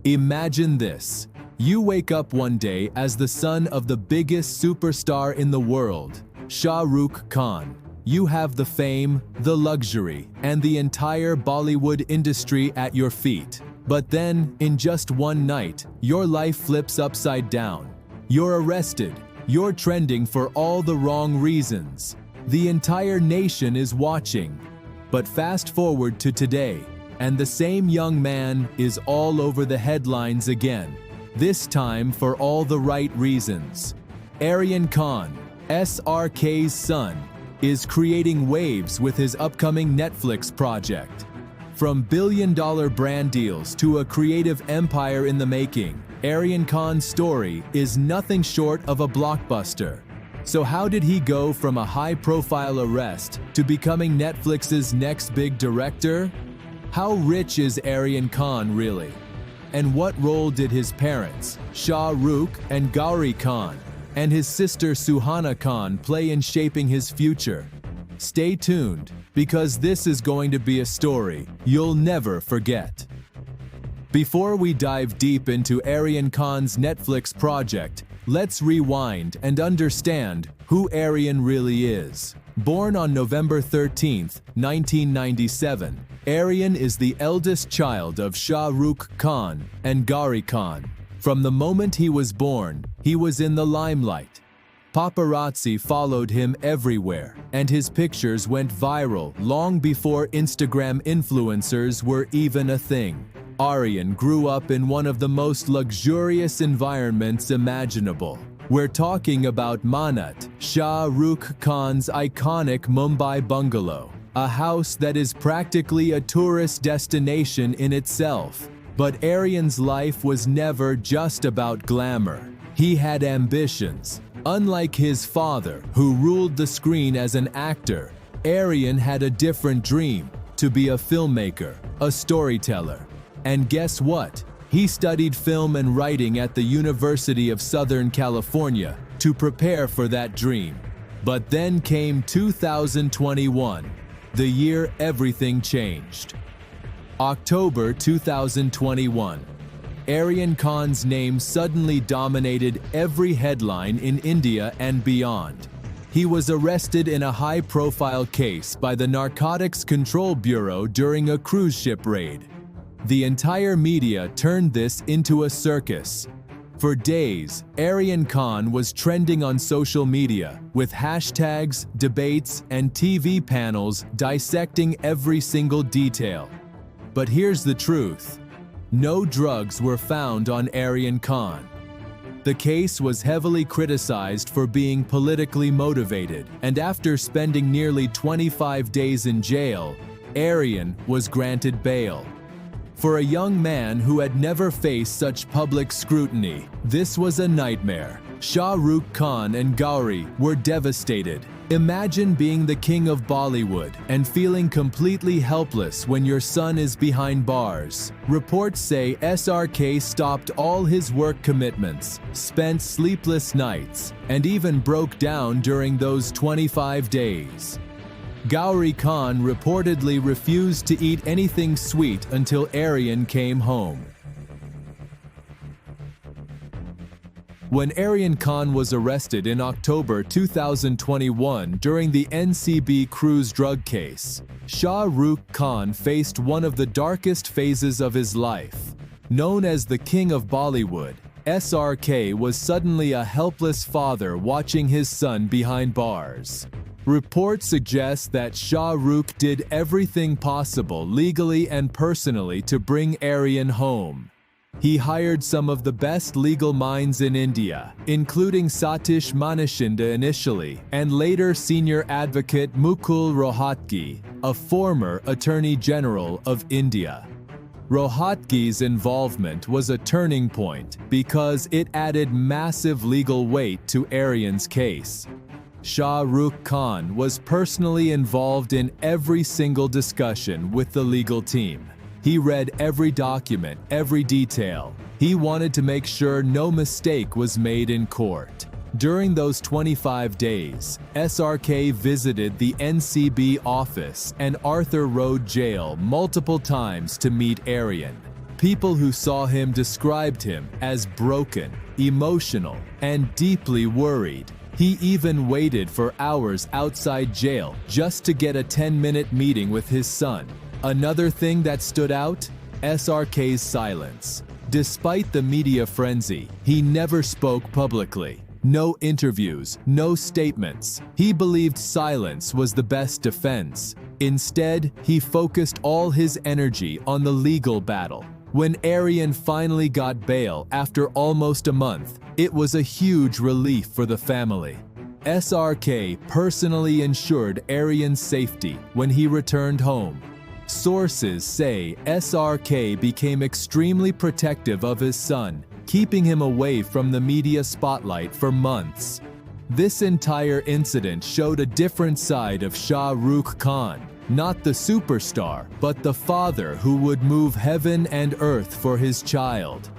Imagine this. You wake up one day as the son of the biggest superstar in the world, Shah Rukh Khan. You have the fame, the luxury, and the entire Bollywood industry at your feet. But then, in just one night, your life flips upside down. You're arrested. You're trending for all the wrong reasons. The entire nation is watching. But fast forward to today, and the same young man is all over the headlines again. This time for all the right reasons. Aryan Khan, SRK's son, is creating waves with his upcoming Netflix project. From billion-dollar brand deals to a creative empire in the making, Aryan Khan's story is nothing short of a blockbuster. So how did he go from a high-profile arrest to becoming Netflix's next big director? How rich is Aryan Khan really? And what role did his parents, Shah Rukh and Gauri Khan, and his sister Suhana Khan play in shaping his future? Stay tuned, because this is going to be a story you'll never forget. Before we dive deep into Aryan Khan's Netflix project, let's rewind and understand who Aryan really is. Born on November 13, 1997, Aryan is the eldest child of Shah Rukh Khan and Gauri Khan. From the moment he was born, he was in the limelight. Paparazzi followed him everywhere, and his pictures went viral long before Instagram influencers were even a thing. Aryan grew up in one of the most luxurious environments imaginable. We're talking about Manat, Shah Rukh Khan's iconic Mumbai bungalow, a house that is practically a tourist destination in itself. But Aryan's life was never just about glamour. He had ambitions. Unlike his father, who ruled the screen as an actor, Aryan had a different dream: to be a filmmaker, a storyteller. And guess what? He studied film and writing at the University of Southern California to prepare for that dream. But then came 2021, the year everything changed. October 2021. Aryan Khan's name suddenly dominated every headline in India and beyond. He was arrested in a high-profile case by the Narcotics Control Bureau during a cruise ship raid. The entire media turned this into a circus. For days, Aryan Khan was trending on social media with hashtags, debates, and TV panels dissecting every single detail. But here's the truth. No drugs were found on Aryan Khan. The case was heavily criticized for being politically motivated, and after spending nearly 25 days in jail, Aryan was granted bail. For a young man who had never faced such public scrutiny, this was a nightmare. Shah Rukh Khan and Gauri were devastated. Imagine being the king of Bollywood and feeling completely helpless when your son is behind bars. Reports say SRK stopped all his work commitments, spent sleepless nights, and even broke down during those 25 days. Gauri Khan reportedly refused to eat anything sweet until Aryan came home. When Aryan Khan was arrested in October 2021 during the NCB cruise drug case, Shah Rukh Khan faced one of the darkest phases of his life. Known as the King of Bollywood, SRK was suddenly a helpless father watching his son behind bars. Reports suggest that Shah Rukh did everything possible legally and personally to bring Aryan home. He hired some of the best legal minds in India, including Satish Manishinda initially, and later senior advocate Mukul Rohatgi, a former Attorney General of India. Rohatgi's involvement was a turning point because it added massive legal weight to Aryan's case. Shah Rukh Khan was personally involved in every single discussion with the legal team. He read every document, every detail. He wanted to make sure no mistake was made in court. During those 25 days, SRK visited the NCB office and Arthur Road jail multiple times to meet Aryan. People who saw him described him as broken, emotional, and deeply worried. He even waited for hours outside jail just to get a 10-minute meeting with his son. Another thing that stood out? SRK's silence. Despite the media frenzy, he never spoke publicly. No interviews, no statements. He believed silence was the best defense. Instead, he focused all his energy on the legal battle. When Aryan finally got bail after almost a month, it was a huge relief for the family. SRK personally ensured Aryan's safety when he returned home. Sources say SRK became extremely protective of his son, keeping him away from the media spotlight for months. This entire incident showed a different side of Shah Rukh Khan, not the superstar, but the father who would move heaven and earth for his child.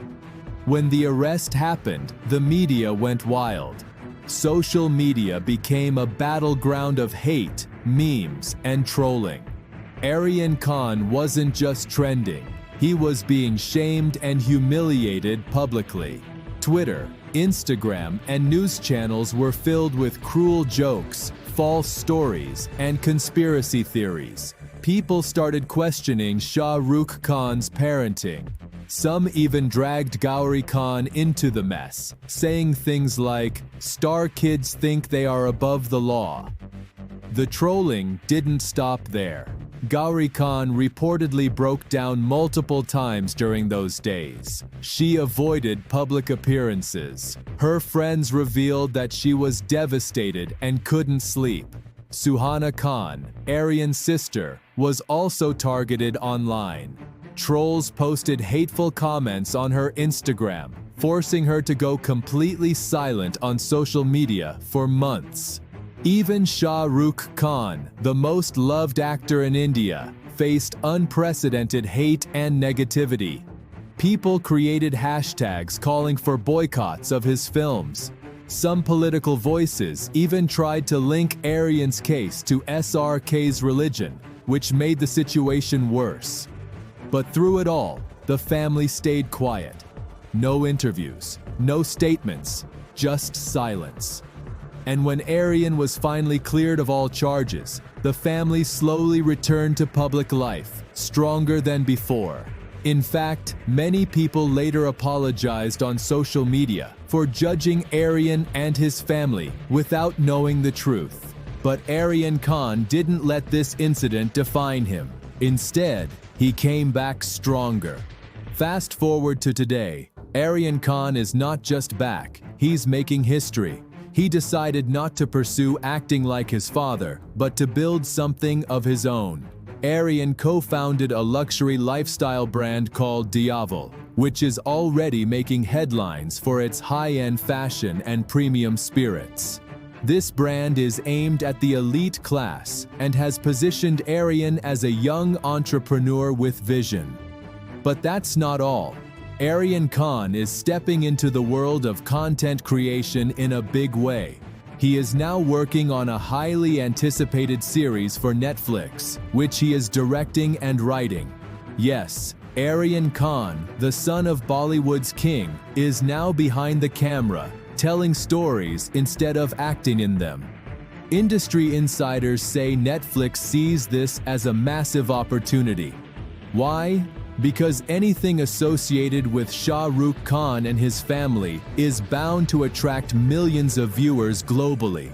When the arrest happened, the media went wild. Social media became a battleground of hate, memes, and trolling. Aryan Khan wasn't just trending, he was being shamed and humiliated publicly. Twitter, Instagram, and news channels were filled with cruel jokes, false stories, and conspiracy theories. People started questioning Shah Rukh Khan's parenting. Some even dragged Gauri Khan into the mess, saying things like, "Star kids think they are above the law." The trolling didn't stop there. Gauri Khan reportedly broke down multiple times during those days. She avoided public appearances. Her friends revealed that she was devastated and couldn't sleep. Suhana Khan, Aryan's sister, was also targeted online. Trolls posted hateful comments on her Instagram, forcing her to go completely silent on social media for months. Even Shah Rukh Khan, the most loved actor in India, faced unprecedented hate and negativity. People created hashtags calling for boycotts of his films. Some political voices even tried to link Aryan's case to SRK's religion, which made the situation worse. But through it all, the family stayed quiet. No interviews, no statements, just silence. And when Aryan was finally cleared of all charges, the family slowly returned to public life, stronger than before. In fact, many people later apologized on social media for judging Aryan and his family without knowing the truth. But Aryan Khan didn't let this incident define him. Instead, he came back stronger. Fast forward to today, Aryan Khan is not just back, he's making history. He decided not to pursue acting like his father, but to build something of his own. Aryan co-founded a luxury lifestyle brand called dsOfBollywood, which is already making headlines for its high-end fashion and premium spirits. This brand is aimed at the elite class and has positioned Aryan as a young entrepreneur with vision. But that's not all. Aryan Khan is stepping into the world of content creation in a big way. He is now working on a highly anticipated series for Netflix, which he is directing and writing. Yes, Aryan Khan, the son of Bollywood's king, is now behind the camera, telling stories instead of acting in them. Industry insiders say Netflix sees this as a massive opportunity. Why? Because anything associated with Shah Rukh Khan and his family is bound to attract millions of viewers globally.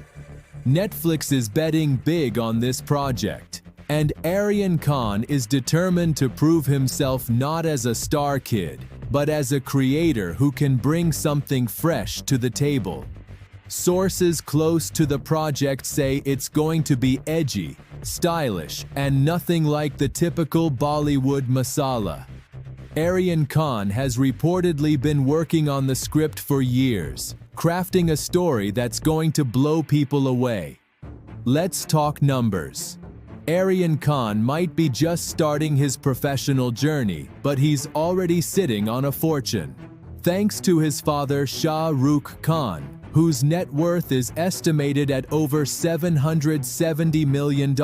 Netflix is betting big on this project, and Aryan Khan is determined to prove himself not as a star kid, but as a creator who can bring something fresh to the table. Sources close to the project say it's going to be edgy, stylish, and nothing like the typical Bollywood masala. Aryan Khan has reportedly been working on the script for years, crafting a story that's going to blow people away. Let's talk numbers. Aryan Khan might be just starting his professional journey, but he's already sitting on a fortune. Thanks to his father Shah Rukh Khan, whose net worth is estimated at over $770 million,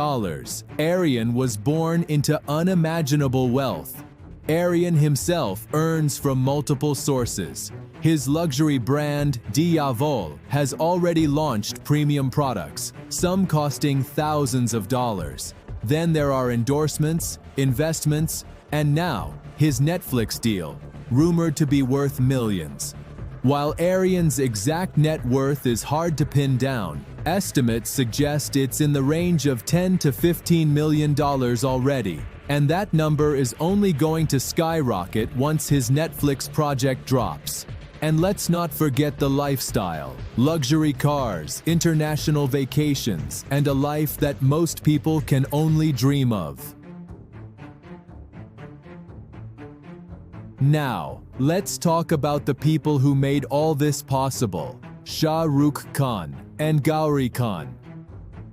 Aryan was born into unimaginable wealth. Aryan himself earns from multiple sources. His luxury brand, dsOfBollywood, has already launched premium products, some costing thousands of dollars. Then there are endorsements, investments, and now, his Netflix deal, rumored to be worth millions. While Aryan's exact net worth is hard to pin down, estimates suggest it's in the range of $10 to $15 million already, and that number is only going to skyrocket once his Netflix project drops. And let's not forget the lifestyle, luxury cars, international vacations, and a life that most people can only dream of. Now, let's talk about the people who made all this possible: Shah Rukh Khan and Aryan Khan.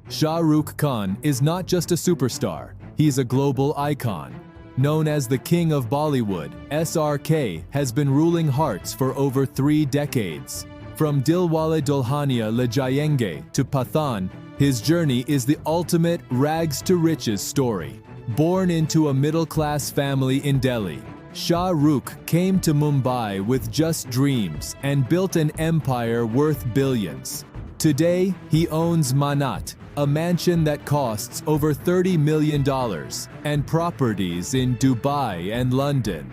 Shah Rukh Khan is not just a superstar, he's a global icon. Known as the King of Bollywood, SRK has been ruling hearts for over 3 decades. From Dilwale Dulhania Le Jayenge to Pathan, his journey is the ultimate rags-to-riches story. Born into a middle-class family in Delhi, Shah Rukh came to Mumbai with just dreams and built an empire worth billions. Today, he owns Manat, a mansion that costs over $30 million, and properties in Dubai and London.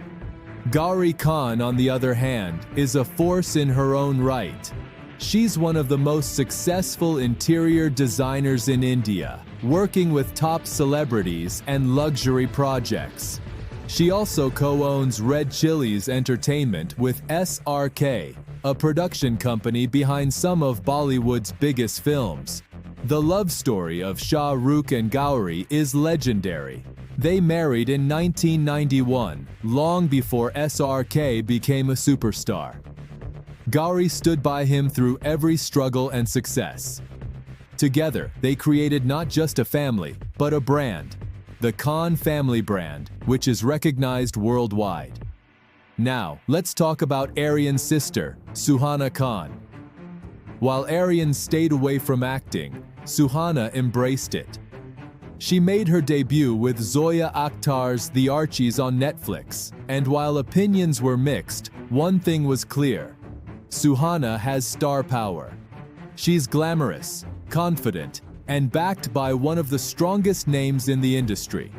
Aryan Khan, on the other hand, is a force in her own right. She's one of the most successful interior designers in India, working with top celebrities and luxury projects. She also co-owns Red Chillies Entertainment with SRK, a production company behind some of Bollywood's biggest films. The love story of Shah Rukh and Aryan is legendary. They married in 1991, long before SRK became a superstar. Aryan stood by him through every struggle and success. Together, they created not just a family, but a brand, the Khan family brand, which is recognized worldwide. Now, let's talk about Aryan's sister, Suhana Khan. While Aryan stayed away from acting, Suhana embraced it. She made her debut with Zoya Akhtar's The Archies on Netflix, and while opinions were mixed, one thing was clear: Suhana has star power. She's glamorous, confident, and backed by one of the strongest names in the industry.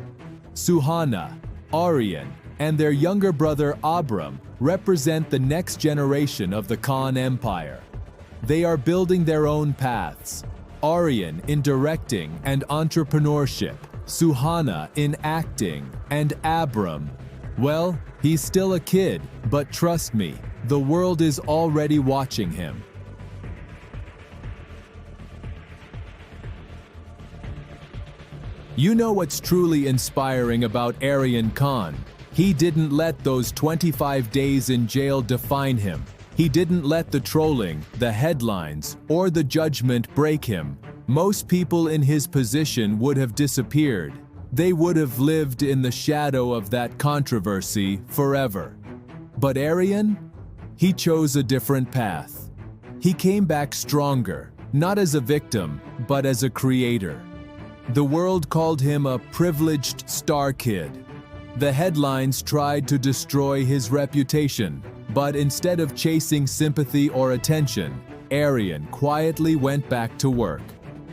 Suhana, Aryan, and their younger brother Abram represent the next generation of the Khan empire. They are building their own paths. Aryan in directing and entrepreneurship, Suhana in acting, and Abram, well, he's still a kid, but trust me, the world is already watching him. You know what's truly inspiring about Aryan Khan? He didn't let those 25 days in jail define him. He didn't let the trolling, the headlines, or the judgment break him. Most people in his position would have disappeared. They would have lived in the shadow of that controversy forever. But Aryan? He chose a different path. He came back stronger, not as a victim, but as a creator. The world called him a privileged star kid. The headlines tried to destroy his reputation, but instead of chasing sympathy or attention, Aryan quietly went back to work.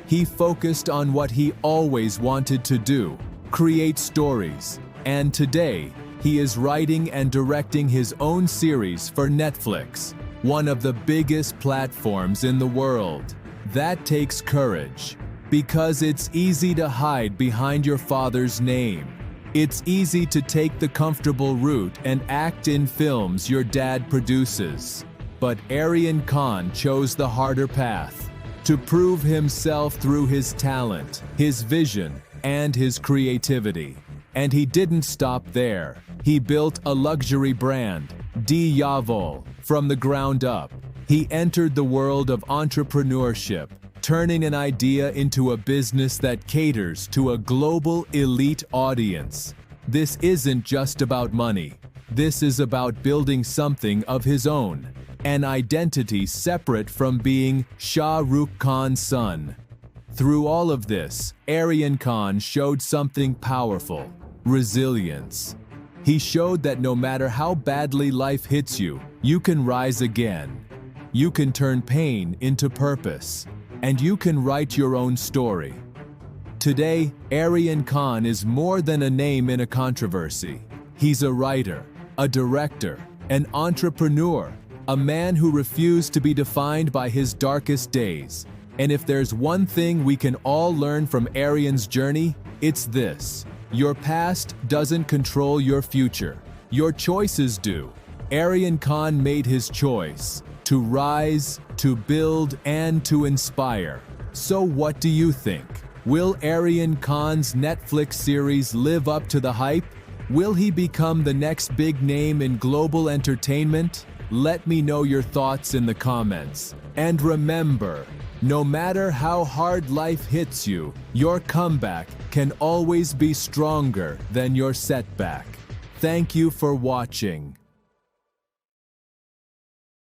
He focused on what he always wanted to do: create stories. And today, he is writing and directing his own series for Netflix, one of the biggest platforms in the world. That takes courage, because it's easy to hide behind your father's name. It's easy to take the comfortable route and act in films your dad produces. But Aryan Khan chose the harder path, to prove himself through his talent, his vision, and his creativity. And he didn't stop there. He built a luxury brand, dsOfBollywood, from the ground up. He entered the world of entrepreneurship, turning an idea into a business that caters to a global elite audience. This isn't just about money. This is about building something of his own, an identity separate from being Shah Rukh Khan's son. Through all of this, Aryan Khan showed something powerful: resilience. He showed that no matter how badly life hits you, you can rise again. You can turn pain into purpose, and you can write your own story. Today, Aryan Khan is more than a name in a controversy. He's a writer, a director, an entrepreneur, a man who refused to be defined by his darkest days. And if there's one thing we can all learn from Aryan's journey, it's this: your past doesn't control your future. Your choices do. Aryan Khan made his choice to rise, to build, and to inspire. So what do you think? Will Aryan Khan's Netflix series live up to the hype? Will he become the next big name in global entertainment? Let me know your thoughts in the comments. And remember, no matter how hard life hits you, your comeback can always be stronger than your setback. Thank you for watching.